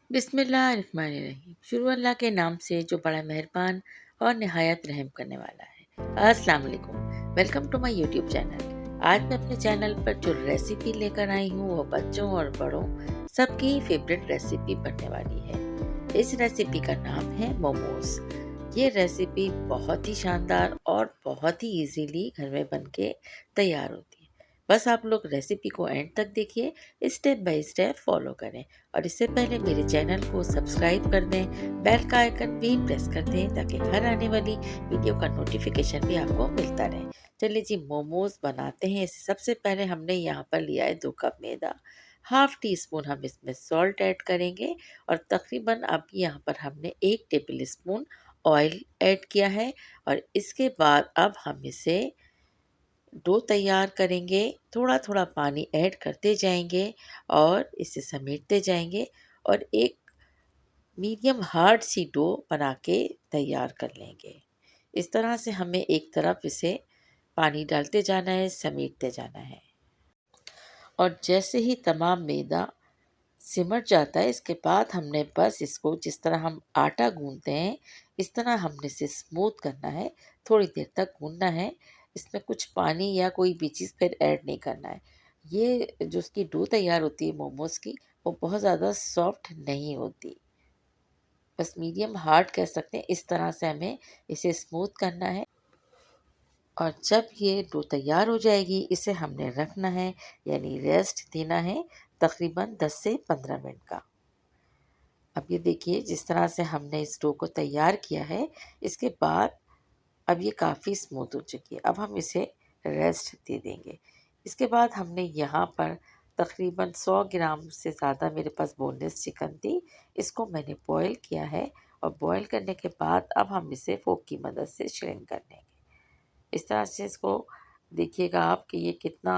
बिस्मिल्लाहिर्रहमानिर्रहीम। शुरू अल्लाह के नाम से जो बड़ा मेहरबान और निहायत रहम करने वाला है। अस्सलाम वालेकुम। Welcome to my YouTube channel. आज मैं अपने चैनल पर जो रेसिपी लेकर आई हूँ वो बच्चों और बड़ों सबकी फेवरेट रेसिपी बनने वाली है। इस रेसिपी का नाम है मोमोज। ये रेसिपी बहुत ही शानदार और बहुत ही इजीली घर में बनके तैयार होती है। बस आप लोग रेसिपी को एंड तक देखिए, स्टेप बाय स्टेप फॉलो करें और इससे पहले मेरे चैनल को सब्सक्राइब कर दें, बेल का आइकन भी प्रेस कर दें ताकि हर आने वाली वीडियो का नोटिफिकेशन भी आपको मिलता रहे। चलिए जी, मोमोज बनाते हैं। इससे सबसे पहले हमने यहाँ पर लिया है 2 कप मैदा। हाफ टी स्पून हम इसमें सॉल्ट ऐड करेंगे और तकरीबन अब यहाँ पर हमने 1 टेबल स्पून ऑयल ऐड किया है और इसके बाद अब हम इसे डो तैयार करेंगे। थोड़ा थोड़ा पानी ऐड करते जाएंगे और इसे समेटते जाएंगे और एक मीडियम हार्ड सी डो बना के तैयार कर लेंगे। इस तरह से हमें एक तरफ इसे पानी डालते जाना है, समेटते जाना है और जैसे ही तमाम मैदा सिमट जाता है इसके बाद हमने बस इसको जिस तरह हम आटा गूंदते हैं इस तरह हमने इसे स्मूथ करना है। थोड़ी देर तक गूंदना है। इसमें कुछ पानी या कोई भी चीज़ फिर ऐड नहीं करना है। ये जो उसकी डो तैयार होती है मोमोज की, वो बहुत ज़्यादा सॉफ्ट नहीं होती, बस मीडियम हार्ड कह सकते हैं। इस तरह से हमें इसे स्मूथ करना है और जब ये डो तैयार हो जाएगी इसे हमने रखना है, यानी रेस्ट देना है तकरीबन 10 से 15 मिनट का। अब ये देखिए जिस तरह से हमने इस डो को तैयार किया है इसके बाद अब ये काफ़ी स्मूथ हो चुकी है। अब हम इसे रेस्ट दे देंगे। इसके बाद हमने यहाँ पर तकरीबन 100 ग्राम से ज़्यादा मेरे पास बोनलेस चिकन थी। इसको मैंने बॉईल किया है और बॉईल करने के बाद अब हम इसे फोक की मदद से श्रिंक कर लेंगे। इस तरह से इसको देखिएगा आप कि ये कितना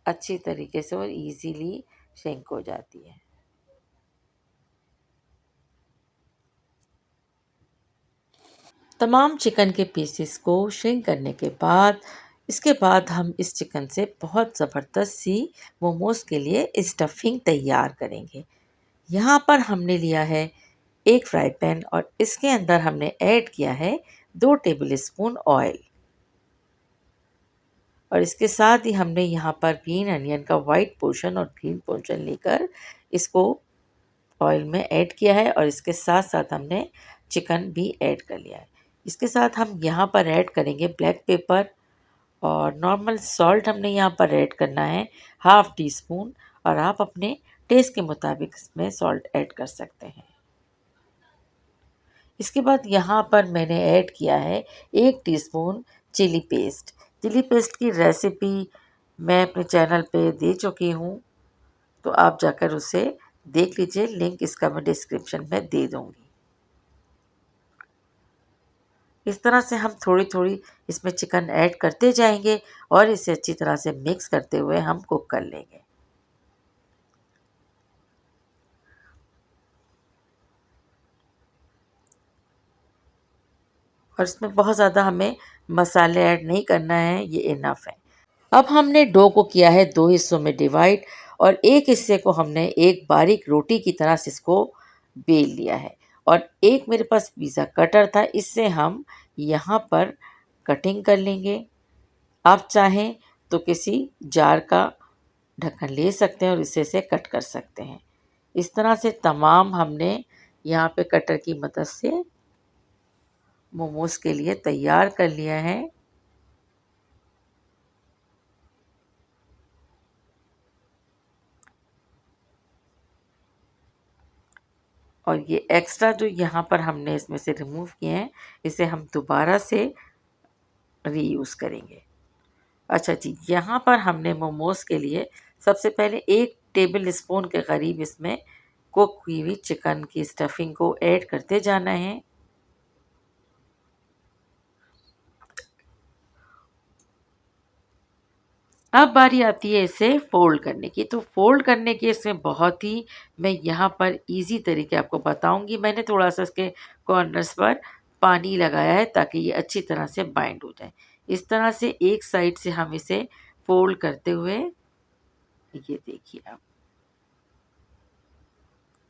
अच्छी तरीके से और इजीली श्रिंक हो जाती है। तमाम चिकन के पीसेस को श्रिंक करने के बाद इसके बाद हम इस चिकन से बहुत ज़बरदस्त सी मोमोज़ के लिए स्टफिंग तैयार करेंगे। यहाँ पर हमने लिया है एक फ्राई पैन और इसके अंदर हमने ऐड किया है 2 टेबल स्पून ऑयल और इसके साथ ही हमने यहाँ पर ग्रीन अनियन का वाइट पोर्शन और ग्रीन पोर्शन लेकर इसको ऑयल में ऐड किया है और इसके साथ साथ हमने चिकन भी ऐड कर लिया है। इसके साथ हम यहाँ पर ऐड करेंगे ब्लैक पेपर और नॉर्मल सॉल्ट हमने यहाँ पर ऐड करना है हाफ टी स्पून और आप अपने टेस्ट के मुताबिक इसमें सॉल्ट ऐड कर सकते हैं। इसके बाद यहाँ पर मैंने ऐड किया है 1 teaspoon chilli paste. Chilli paste की रेसिपी मैं अपने चैनल पे दे चुकी हूँ, तो आप जाकर उसे देख लीजिए। लिंक इसका मैं डिस्क्रिप्शन में दे दूँगी। इस तरह से हम थोड़ी थोड़ी इसमें चिकन ऐड करते जाएंगे और इसे अच्छी तरह से मिक्स करते हुए हम कुक कर लेंगे। और इसमें बहुत ज़्यादा हमें मसाले ऐड नहीं करना है, ये इनफ है। अब हमने डो को किया है 2 हिस्सों में डिवाइड और एक हिस्से को हमने एक बारीक रोटी की तरह से इसको बेल लिया है और एक मेरे पास पिज़्ज़ा कटर था, इससे हम यहाँ पर कटिंग कर लेंगे। आप चाहें तो किसी जार का ढक्कन ले सकते हैं और इसे से कट कर सकते हैं। इस तरह से तमाम हमने यहाँ पे कटर की मदद से मोमोज़ के लिए तैयार कर लिया है। और ये एक्स्ट्रा जो यहाँ पर हमने इसमें से रिमूव किए हैं इसे हम दोबारा से रीयूज़ करेंगे। अच्छा जी, यहाँ पर हमने मोमोज़ के लिए सबसे पहले 1 टेबल स्पून के करीब इसमें कुक हुई हुई चिकन की स्टफिंग को ऐड करते जाना है। अब बारी आती है इसे फ़ोल्ड करने की। तो फ़ोल्ड करने के इसमें बहुत ही मैं यहाँ पर ईज़ी तरीके आपको बताऊँगी। मैंने थोड़ा-सा इसके कॉर्नर्स पर पानी लगाया है ताकि ये अच्छी तरह से बाइंड हो जाए। इस तरह से एक साइड से हम इसे फ़ोल्ड करते हुए, ये देखिए आप,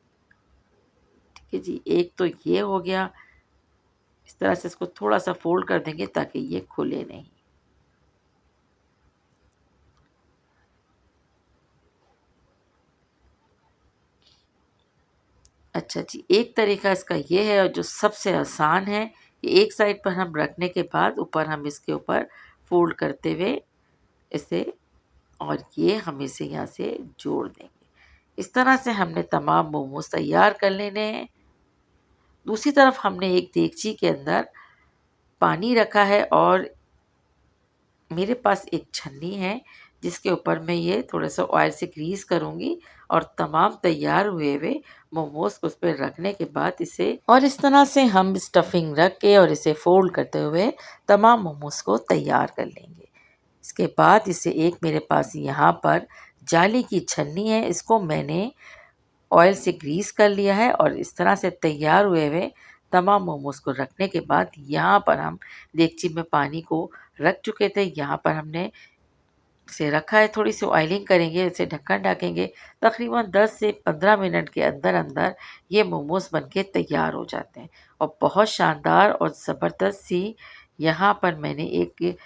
इस तरह से देखिए जी, एक तो ये हो गया। इस तरह से इसको थोड़ा सा फोल्ड कर देंगे ताकि ये खुले नहीं। अच्छा जी, एक तरीका इसका ये है और जो सबसे आसान है कि एक साइड पर हम रखने के बाद ऊपर हम इसके ऊपर फोल्ड करते हुए इसे, और ये हम इसे यहाँ से जोड़ देंगे। इस तरह से हमने तमाम मोमोज तैयार कर लेने हैं। दूसरी तरफ हमने एक देगची के अंदर पानी रखा है और मेरे पास एक छन्नी है जिसके ऊपर मैं ये थोड़ा-सा ऑयल से ग्रीस करूँगी और तमाम तैयार हुए हुए मोमोज़ को उस पे रखने के बाद इसे, और इस तरह से हम स्टफिंग रख के और इसे फ़ोल्ड करते हुए तमाम मोमोज़ को तैयार कर लेंगे। इसके बाद इसे एक मेरे पास यहाँ पर जाली की छन्नी है, इसको मैंने ऑयल से ग्रीस कर लिया है और इस तरह से तैयार हुए हुए तमाम मोमोज़ को रखने के बाद यहाँ पर हम देगची में पानी को रख चुके थे, यहाँ पर हमने इसे रखा है। थोड़ी सी ऑयलिंग करेंगे, इसे ढक्कन ढकेंगे। तकरीबन 10 से 15 मिनट के अंदर अंदर ये मोमोज़ बनके तैयार हो जाते हैं और बहुत शानदार और ज़बरदस्त सी यहाँ पर मैंने एक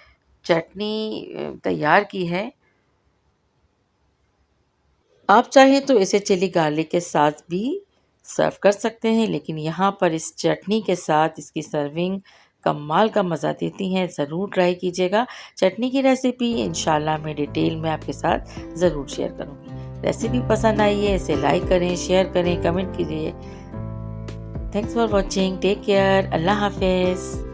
चटनी तैयार की है। आप चाहें तो इसे चिली गार्लिक के साथ भी सर्व कर सकते हैं, लेकिन यहाँ पर इस चटनी के साथ इसकी सर्विंग कमाल का मज़ा देती हैं। ज़रूर ट्राई कीजिएगा। चटनी की रेसिपी इंशाल्लाह मैं डिटेल में आपके साथ ज़रूर शेयर करूँगी। रेसिपी पसंद आई है इसे लाइक करें, शेयर करें, कमेंट कीजिए। Thanks for watching. Take care. अल्लाह हाफिज़।